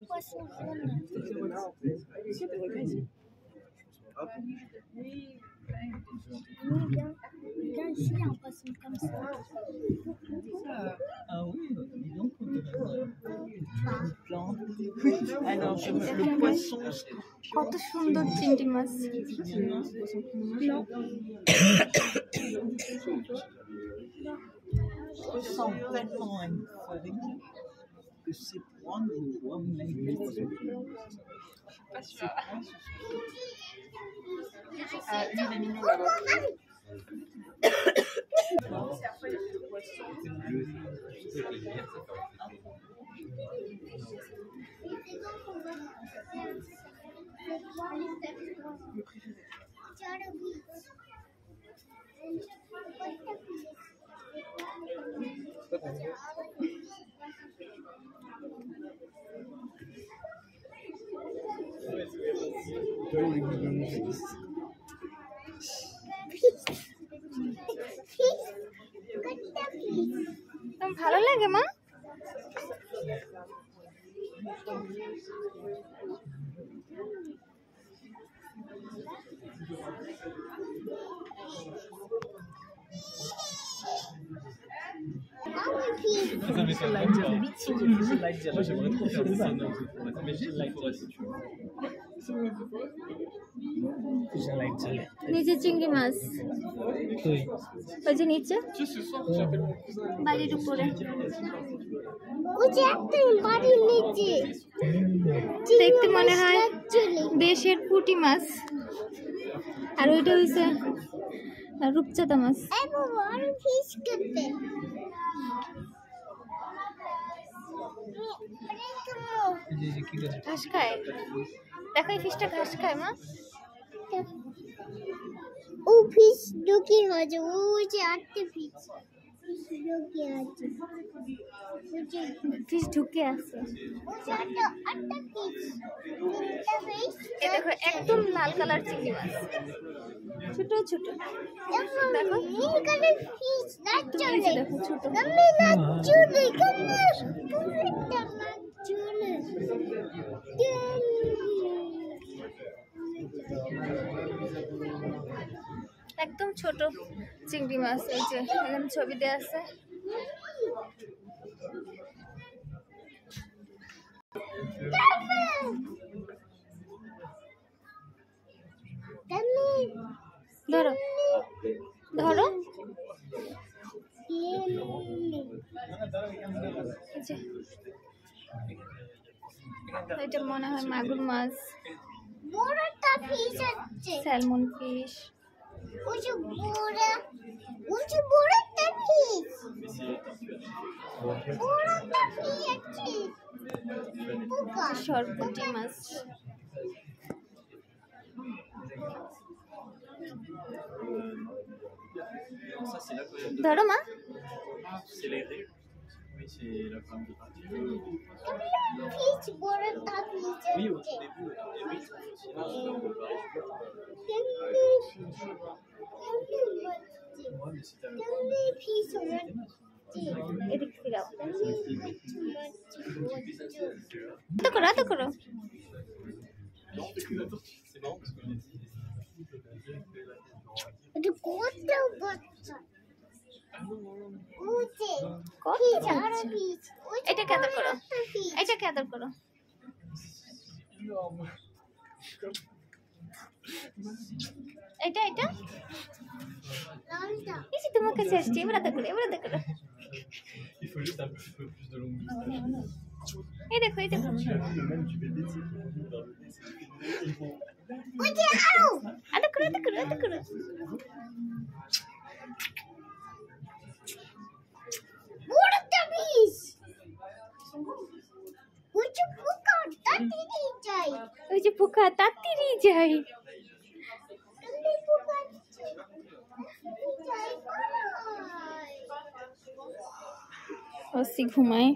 Poisson jaune. Bien ici, un poisson comme ça. Ah oui, dis donc, on dirait une plante. Alors, le poisson. কত সুন্দর চিংড়ি মাছ। Ressemble tellement à une farine que c'est prendre le bois magnifique. তোমার ভালো লাগে মা? Moi j'aimerais trop faire ça, non, mais j'ai like ça si tu veux. নিচে চিংড়ি মাছ ওই যে নিচে Tu sais, ce soir, j'appelle mon cousin. বালির উপরে ওই যে একটা বাড়ির নিচে দেখতে মনে হয় দেশের পুঁটি মাছ আর ওইটা হইছে রূপচাঁদা মাছ। এই বাবা আমি ফিশ করতে ঘাস খায়, দেখো এই ফিশটা ঘাস খায় মা। ও ফিশ ঢুকি হয়েছে ওই যে আটটা ফিশ ঢুকি আছে ফিশ ঢুকে আছে ওই যে আটটা ফিশ তিনটা ফিশ এই দেখো একদম লাল কালার চিংড়ি মাছ, ছোট ছোট দেখো নীল কালার ফিশ না চলে দেখো ছোট আমি না চলে কালার কালারটা না চলে একদম ছোট চিংড়ি মাছ। এই যে এখানে ছবি দেয়া আছে। ধরো ধরো এটা মনে হয় মাগুর মাছ, বড়টা ফিশ আছে স্যালমন ফিশ। ওই যে বড়টা ফিশ বড়টা ফিশ আছে পোকা সরপুঁটি মাছ। Ça, c'est l'aquarium de ধরো মা C'est les raies. Oui, c'est l'aquarium de Paris. Fish বড়টা ফিশ Oui, au আছে tout début, les huîtres, c'est l'aquarium de Paris. Ouais, mais c'est un কেমনে ফিশ হচ্ছে এদিক ফিরাও, এত করো এত করো। Non, c'est marrant parce qu'on a dit. এটা কত বাচ্চা উঠে কত ফিশ আর ফিশ এটাকে আদর করো, এটাকে আদর করো। এটা এটা লালটা এই যে তোমার কাছে আসছে, এবার আদর করো, এবার আদর করো। Il faut juste un petit peu plus de longue এই দেখো এই দেখো Même du bébé, c'est qu'ils vont dans le nez, ils vont. উঠে আরো আদর করো আদর করো আদর করো। বড়টা ফিশ উঠে পোকা তাড়াতাড়ি যাই ওই যে পোকা তাড়াতাড়ি যায়। কেমনে পোকা যাই ওসি ঘুমায়।